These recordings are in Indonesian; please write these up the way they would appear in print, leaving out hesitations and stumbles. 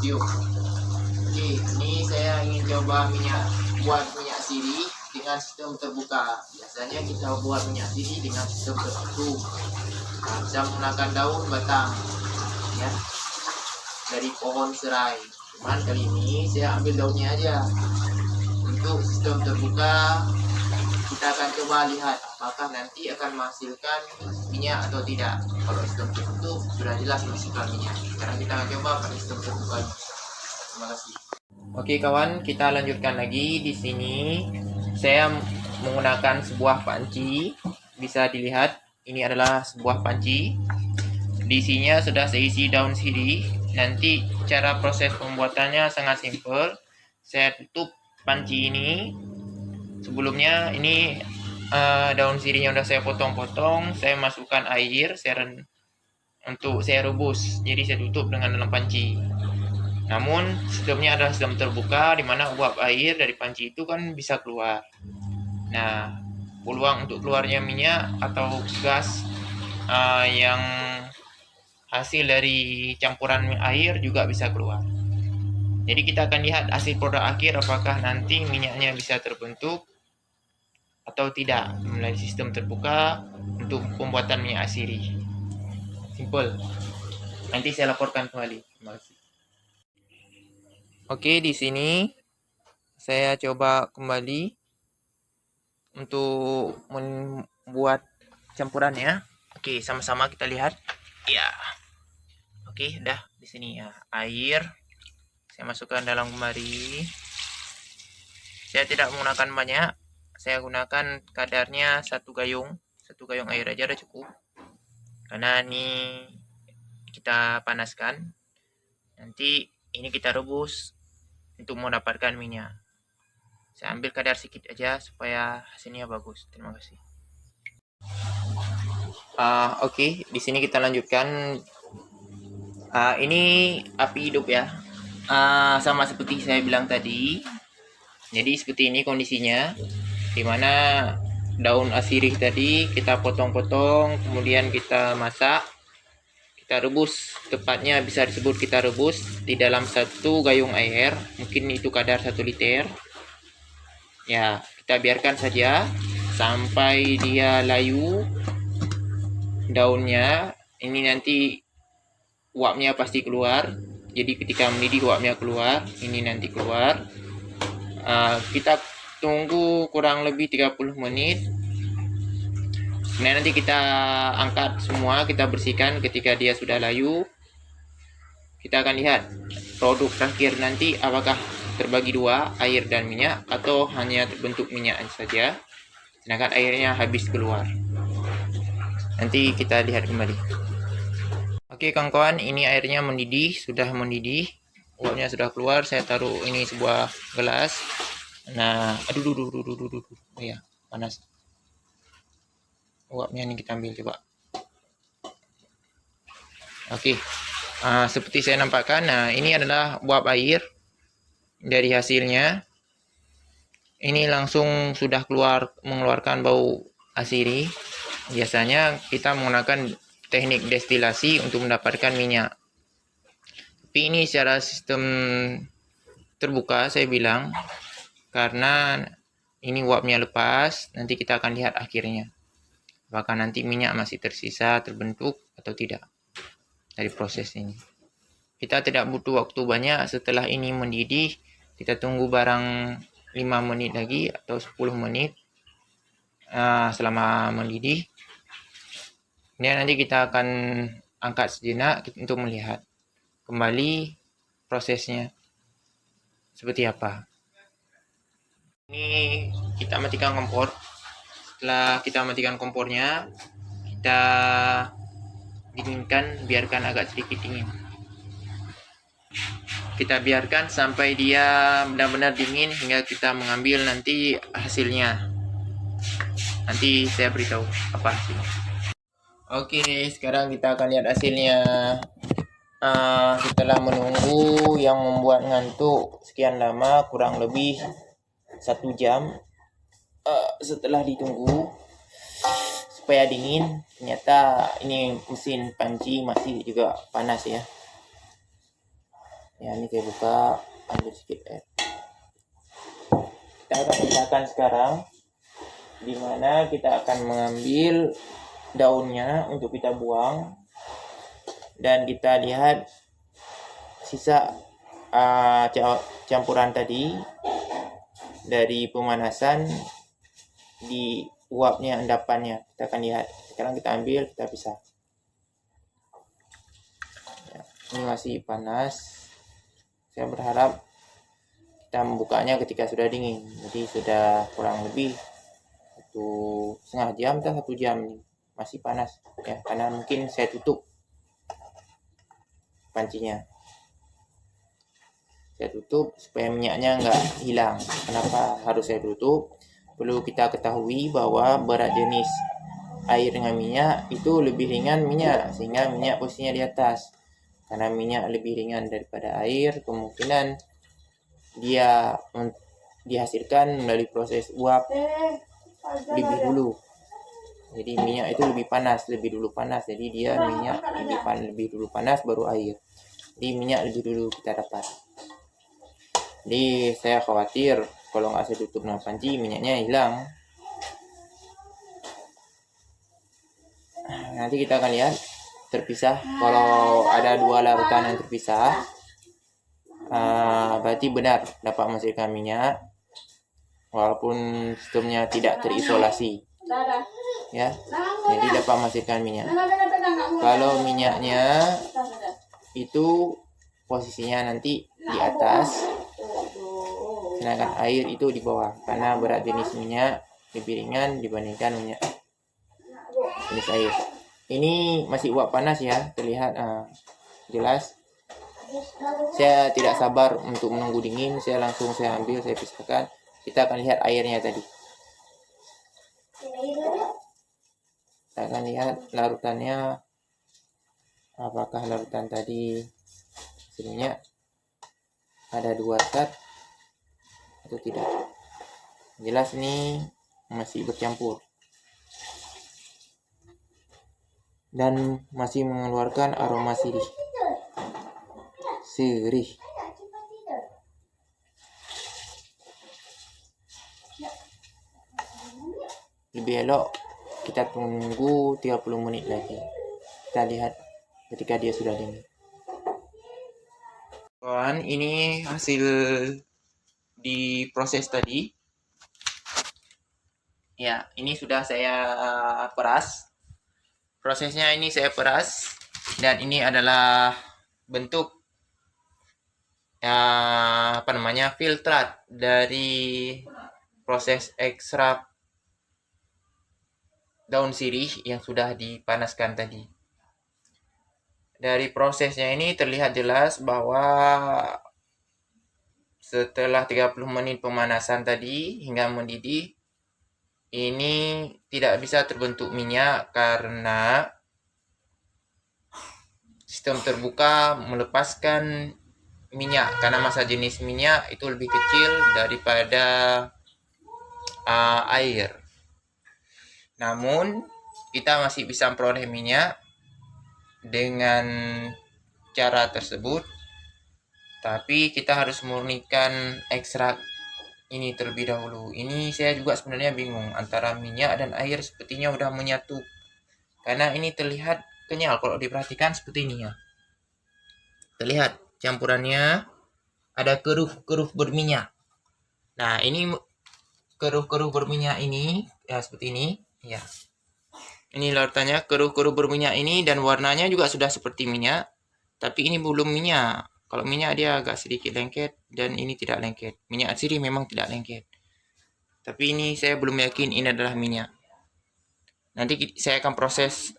yuk. Oke, ini saya ingin coba buat minyak sirih dengan sistem terbuka. Biasanya kita buat minyak sirih dengan sistem tertutup. Nah, bisa menggunakan daun batang ya dari pohon serai. Cuman kali ini saya ambil daunnya aja. Untuk sistem terbuka, kita akan coba lihat apakah nanti akan menghasilkan minyak atau tidak. Kalau sistem tertutup sudah jelas menghasilkan minyak. Sekarang kita akan coba pada sistem terbuka. Terima kasih. Oke kawan, kita lanjutkan lagi. Di sini saya menggunakan sebuah panci. Bisa dilihat, ini adalah sebuah panci. Di isinya sudah saya isi daun sirih. Nanti cara proses pembuatannya sangat simpel. Saya tutup panci ini. Sebelumnya ini daun sirihnya sudah saya potong-potong. Saya masukkan air untuk saya rebus. Jadi saya tutup dengan dalam panci. Namun sistemnya adalah sistem terbuka, di mana uap air dari panci itu kan bisa keluar. Nah, peluang untuk keluarnya minyak atau gas yang hasil dari campuran air juga bisa keluar. Jadi kita akan lihat hasil produk akhir apakah nanti minyaknya bisa terbentuk atau tidak melalui sistem terbuka untuk pembuatan minyak sirih. Simple. Nanti saya laporkan kembali. Terima kasih. Oke, di sini saya coba kembali untuk membuat campurannya. Oke, sama-sama kita lihat. Ya. Oke, dah di sini ya. Air saya masukkan dalam lemari. Saya tidak menggunakan banyak. Saya gunakan kadarnya satu gayung air aja udah cukup. Karena ini kita panaskan. Nanti ini kita rebus untuk mendapatkan minyak. Saya ambil kadar sedikit aja supaya hasilnya bagus. Terima kasih. Oke, di sini kita lanjutkan. Ini api hidup ya. Sama seperti saya bilang tadi. Jadi seperti ini kondisinya, dimana daun asirih tadi kita potong-potong, kemudian kita masak, kita rebus. Tepatnya bisa disebut kita rebus di dalam satu gayung air, mungkin itu kadar 1 liter. Ya, kita biarkan saja sampai dia layu daunnya. Ini nanti uapnya pasti keluar. Jadi ketika mendidih uapnya keluar, ini nanti keluar. Kita tunggu kurang lebih 30 menit. Kemudian nanti kita angkat semua, kita bersihkan. Ketika dia sudah layu, kita akan lihat produk terakhir nanti apakah terbagi dua, air dan minyak, atau hanya terbentuk minyak saja sedangkan airnya habis keluar. Nanti kita lihat kembali. Oke kawan-kawan, ini airnya mendidih, sudah mendidih, uapnya sudah keluar. Saya taruh ini sebuah gelas. Nah, aduh, oh ya, panas. Uapnya ini kita ambil coba. Oke, seperti saya nampakkan. Nah, ini adalah uap air dari hasilnya. Ini langsung sudah mengeluarkan bau asiri. Biasanya kita menggunakan teknik destilasi untuk mendapatkan minyak. Tapi ini secara sistem terbuka saya bilang, karena ini uapnya lepas, nanti kita akan lihat akhirnya apakah nanti minyak masih tersisa, terbentuk atau tidak dari proses ini. Kita tidak butuh waktu banyak. Setelah ini mendidih, kita tunggu barang 5 menit lagi atau 10 menit selama mendidih. Kemudian nanti kita akan angkat sejenak untuk melihat kembali prosesnya seperti apa. Ini kita matikan kompor. Setelah kita matikan kompornya, kita dinginkan, biarkan agak sedikit dingin. Kita biarkan sampai dia benar-benar dingin hingga kita mengambil nanti hasilnya. Nanti saya beritahu apa hasilnya. Oke, sekarang kita akan lihat hasilnya. Setelah menunggu yang membuat ngantuk sekian lama, kurang lebih 1 jam. Setelah ditunggu supaya dingin, ternyata ini mesin panci masih juga panas ya. Ya, ini saya buka, ambil sedikit air. Kita akan pisahkan sekarang, dimana kita akan mengambil daunnya untuk kita buang, dan kita lihat sisa campuran tadi dari pemanasan di uapnya, endapannya. Kita akan lihat. Sekarang kita ambil, kita pisah. Ya, ini masih panas. Saya berharap kita membukanya ketika sudah dingin. Jadi sudah kurang lebih 1,5 jam atau 1 jam ini masih panas ya, karena mungkin saya tutup pancinya. Saya tutup supaya minyaknya nggak hilang. Kenapa harus saya tutup? Perlu kita ketahui bahwa berat jenis air dengan minyak itu lebih ringan minyak, sehingga minyak posisinya di atas. Karena minyak lebih ringan daripada air, kemungkinan dia dihasilkan melalui proses uap lebih dulu. Jadi minyak itu lebih dulu panas. Jadi dia minyak lebih dulu panas baru air. Jadi minyak lebih dulu kita dapat. Jadi saya khawatir kalau nggak saya tutup dengan panci, minyaknya hilang. Nanti kita akan lihat terpisah. Kalau ada 2 larutan yang terpisah, berarti benar dapat menghasilkan minyak, walaupun sistemnya tidak terisolasi. Ya, jadi dapat menghasilkan minyak. Kalau minyaknya itu posisinya nanti di atas, sedangkan air itu di bawah, karena berat jenis minyak lebih ringan dibandingkan minyak jenis air. Ini masih uap panas ya, terlihat jelas. Saya tidak sabar untuk menunggu dingin, saya ambil, saya pisahkan. Kita akan lihat airnya tadi. Kita akan lihat larutannya, apakah larutan tadi hasilnya ada 2 zat atau tidak. Jelas ini masih bercampur dan masih mengeluarkan aroma sirih. Lebih elok kita tunggu 30 menit lagi. Kita lihat ketika dia sudah dingin. Kawan, ini hasil di proses tadi. Ya, ini sudah saya peras. Prosesnya ini saya peras, dan ini adalah bentuk filtrat dari proses ekstrak daun sirih yang sudah dipanaskan tadi. Dari prosesnya ini terlihat jelas bahwa setelah 30 menit pemanasan tadi hingga mendidih, ini tidak bisa terbentuk minyak karena sistem terbuka melepaskan minyak, karena massa jenis minyak itu lebih kecil daripada air. Namun kita masih bisa memperoleh minyak dengan cara tersebut, tapi kita harus murnikan ekstrak ini terlebih dahulu. Ini saya juga sebenarnya bingung antara minyak dan air, sepertinya udah menyatu, karena ini terlihat kenyal kalau diperhatikan seperti ini ya. Terlihat campurannya ada keruh-keruh berminyak. Nah, ini keruh-keruh berminyak ini ya, seperti ini ya. Ini larutannya keruh-keruh berminyak ini, dan warnanya juga sudah seperti minyak, tapi ini belum minyak. Kalau minyak dia agak sedikit lengket, dan ini tidak lengket. Minyak sirih memang tidak lengket, tapi ini saya belum yakin ini adalah minyak. Nanti saya akan proses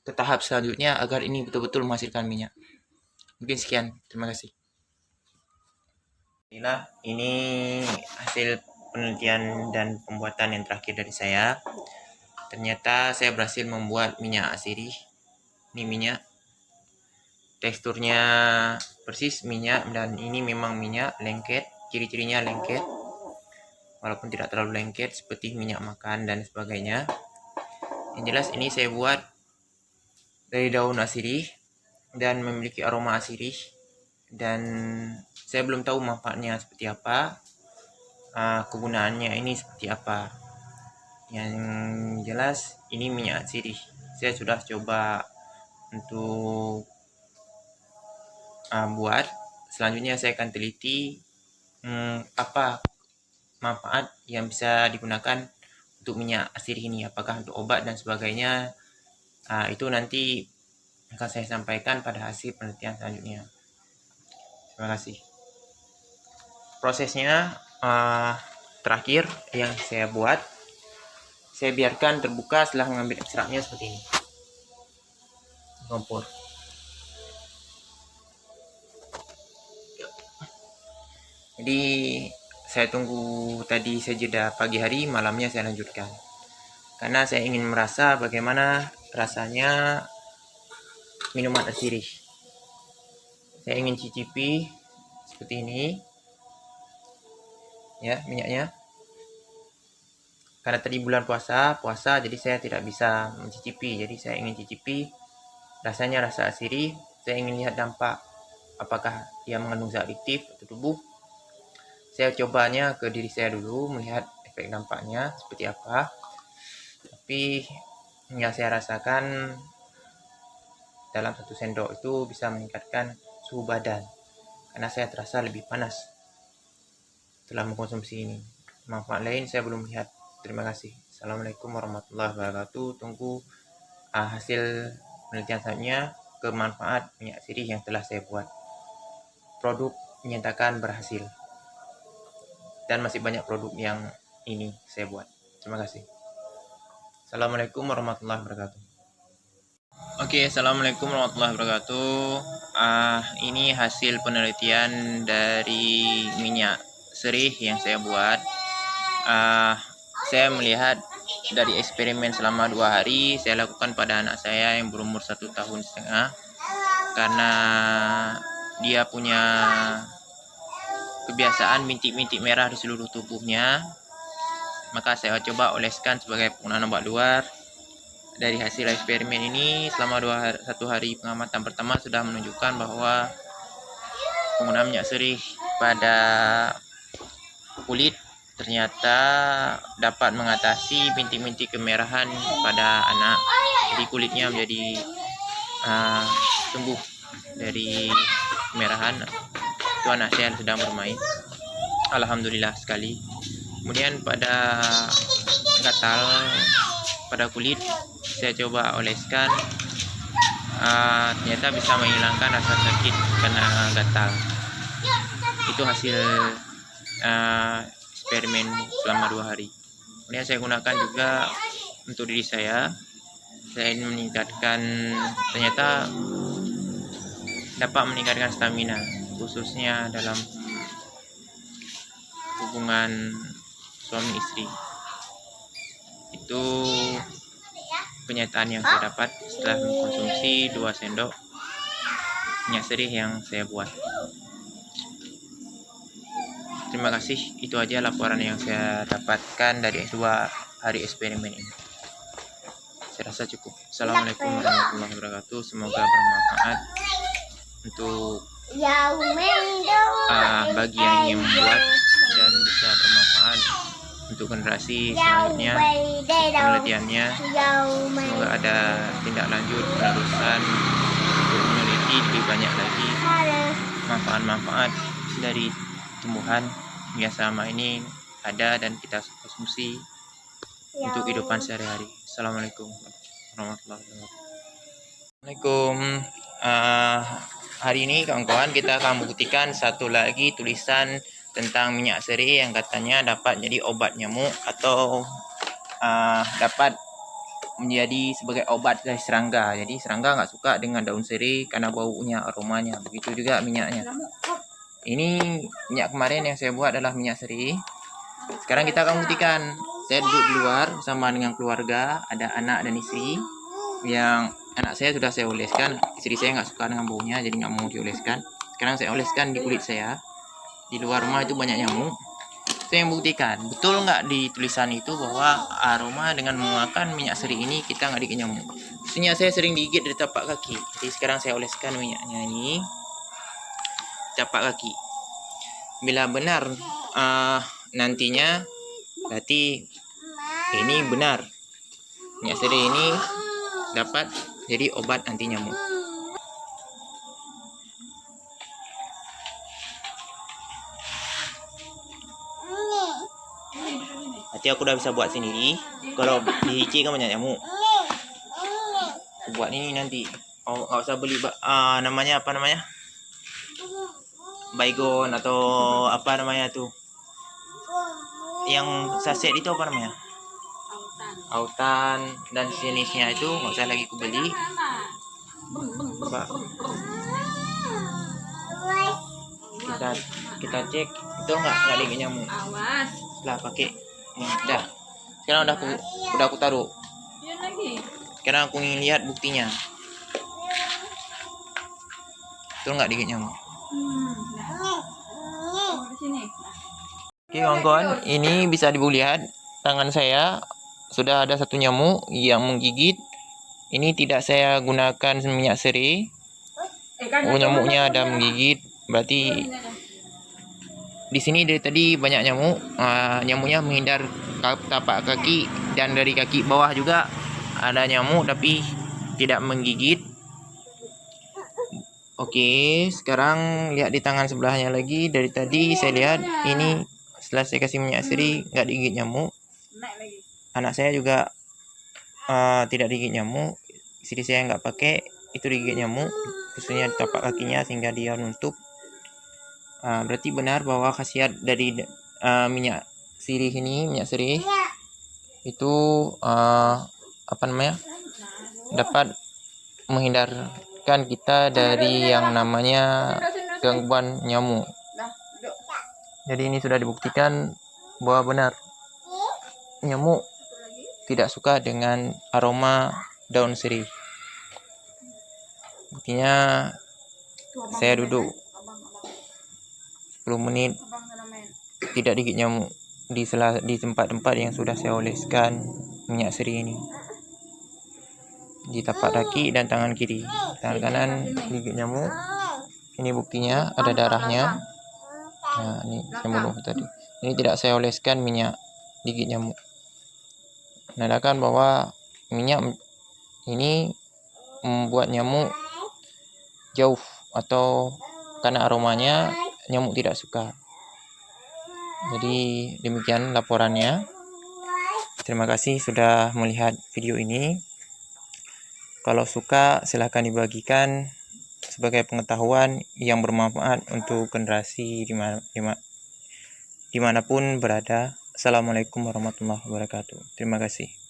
ke tahap selanjutnya agar ini betul-betul menghasilkan minyak. Mungkin sekian, terima kasih. Inilah, ini hasil penelitian dan pembuatan yang terakhir dari saya. Ternyata saya berhasil membuat minyak sirih. Ini minyak, teksturnya persis minyak, dan ini memang minyak lengket, ciri-cirinya lengket, walaupun tidak terlalu lengket seperti minyak makan dan sebagainya. Yang jelas ini saya buat dari daun asirih dan memiliki aroma asirih, dan saya belum tahu manfaatnya seperti apa, kegunaannya ini seperti apa. Yang jelas ini minyak sirih. Saya sudah coba untuk buat. Selanjutnya saya akan teliti apa manfaat yang bisa digunakan untuk minyak sirih ini, apakah untuk obat dan sebagainya. Itu nanti akan saya sampaikan pada hasil penelitian selanjutnya. Terima kasih. Prosesnya terakhir yang saya buat, saya biarkan terbuka setelah mengambil ekstraknya seperti ini. Kompor. Jadi saya tunggu tadi saya jeda pagi hari, malamnya saya lanjutkan. Karena saya ingin merasa bagaimana rasanya minuman sirih. Saya ingin cicipi seperti ini. Ya, minyaknya. Karena tadi bulan puasa, jadi saya tidak bisa mencicipi. Jadi saya ingin cicipi rasanya rasa sirih. Saya ingin lihat dampak, apakah dia mengandung zat adiktif atau tubuh. Saya cobanya ke diri saya dulu, melihat efek dampaknya seperti apa. Tapi yang saya rasakan dalam 1 sendok itu bisa meningkatkan suhu badan, karena saya terasa lebih panas setelah mengkonsumsi ini. Manfaat lain saya belum lihat. Terima kasih. Assalamualaikum warahmatullahi wabarakatuh. Tunggu hasil penelitian selanjutnya ke manfaat minyak sirih yang telah saya buat. Produk menyatakan berhasil. Dan masih banyak produk yang ini saya buat. Terima kasih. Assalamualaikum warahmatullahi wabarakatuh. Oke, assalamualaikum warahmatullahi wabarakatuh. Ini hasil penelitian dari minyak sirih yang saya buat. Saya melihat dari eksperimen selama 2 hari saya lakukan pada anak saya yang berumur 1,5 tahun, karena dia punya kebiasaan bintik-bintik merah di seluruh tubuhnya. Maka saya coba oleskan sebagai penggunaan obat luar. Dari hasil eksperimen ini selama 1 hari pengamatan pertama sudah menunjukkan bahwa penggunaan minyak sirih pada kulit ternyata dapat mengatasi bintik-bintik kemerahan pada anak. Jadi kulitnya menjadi sembuh dari kemerahan. Itu anak saya yang sedang bermain. Alhamdulillah sekali. Kemudian pada gatal pada kulit, saya coba oleskan, ternyata bisa menghilangkan rasa sakit karena gatal. Itu hasil eksperimen selama 2 hari. Kemudian saya gunakan juga untuk diri saya. Saya ingin meningkatkan, ternyata dapat meningkatkan stamina, khususnya dalam hubungan suami istri. Itu kenyataan yang saya dapat setelah mengkonsumsi 2 sendok minyak sirih yang saya buat. Terima kasih. Itu aja laporan yang saya dapatkan dari 2 hari eksperimen ini. Saya rasa cukup. Assalamualaikum warahmatullahi wabarakatuh. Semoga bermanfaat untuk bagi yang ingin membuat, dan bisa bermanfaat untuk generasi selanjutnya penelitiannya. Semoga ada tindak lanjut penerusan untuk meneliti lebih banyak lagi manfaat-manfaat dari tumbuhan yang selama ini ada dan kita konsumsi untuk kehidupan sehari-hari. Assalamualaikum warahmatullahi wabarakatuh. Assalamualaikum. Hari ini kawan-kawan kita akan membuktikan satu lagi tulisan tentang minyak sirih yang katanya dapat jadi obat nyamuk atau dapat menjadi sebagai obat dari serangga. Jadi serangga nggak suka dengan daun sirih karena baunya, aromanya. Begitu juga minyaknya. Ini minyak kemarin yang saya buat adalah minyak sirih. Sekarang kita akan buktikan. Saya duduk di luar bersama dengan keluarga, ada anak dan istri. Yang anak saya sudah saya oleskan, istri saya nggak suka dengan baunya, jadi nggak mau dioleskan. Sekarang saya oleskan di kulit saya. Di luar rumah itu banyak nyamuk. Saya yang buktikan, betul nggak di tulisan itu bahwa aroma dengan menggunakan minyak sirih ini kita nggak digigit nyamuk. Maksudnya saya sering digigit dari tapak kaki. Jadi sekarang saya oleskan minyaknya ini. tapak kaki. Bila benar nantinya berarti ini benar. Minyak serai ini dapat jadi obat anti nyamuk. Nanti aku udah bisa buat sendiri. Kalau di IC kan banyak nyamuk. Aku buat ini nanti. Oh, nggak usah beli namanya apa namanya? Baygon atau apa namanya tuh? Yang saset itu apa namanya? Autan dan jenisnya itu nggak usah lagi aku beli. Coba kita cek itu nggak digigit nyamuk. Lah pakai ini dah. Sekarang udah aku taruh. Sekarang aku ingin lihat buktinya. Itu nggak digigit nyamuk. Oke kawan-kawan, ini bisa dibu lihat tangan saya sudah ada satu nyamuk yang menggigit. Ini tidak saya gunakan minyak serai. Oh, nyamuknya ada menggigit. Berarti di sini dari tadi banyak nyamuk. Nyamuknya menghindar tapak kaki dan dari kaki bawah juga ada nyamuk tapi tidak menggigit. Oke, sekarang lihat di tangan sebelahnya lagi. Dari tadi saya lihat ini setelah saya kasih minyak serai nggak digigit nyamuk. Anak saya juga tidak digigit nyamuk. Istri saya nggak pakai, itu digigit nyamuk, khususnya tapak kakinya sehingga dia nutup. Berarti benar bahwa khasiat dari minyak serai ini, minyak serai itu apa namanya, dapat menghindarkan kita dari yang namanya gangguan nyamuk. Jadi ini sudah dibuktikan bahwa benar nyamuk tidak suka dengan aroma daun serai. Buktinya saya duduk 10 menit tidak digigit nyamuk di tempat-tempat yang sudah saya oleskan minyak serai ini. Di tapak kaki dan tangan kiri. Tangan kanan digigit nyamuk. Ini buktinya ada darahnya. Nah, ini saya bunuh tadi. Ini tidak saya oleskan minyak gigit nyamuk. Menandakan bahwa minyak ini membuat nyamuk jauh atau karena aromanya nyamuk tidak suka. Jadi demikian laporannya. Terima kasih sudah melihat video ini. Kalau suka silahkan dibagikan sebagai pengetahuan yang bermanfaat untuk generasi dimanapun berada. Assalamualaikum warahmatullahi wabarakatuh. Terima kasih.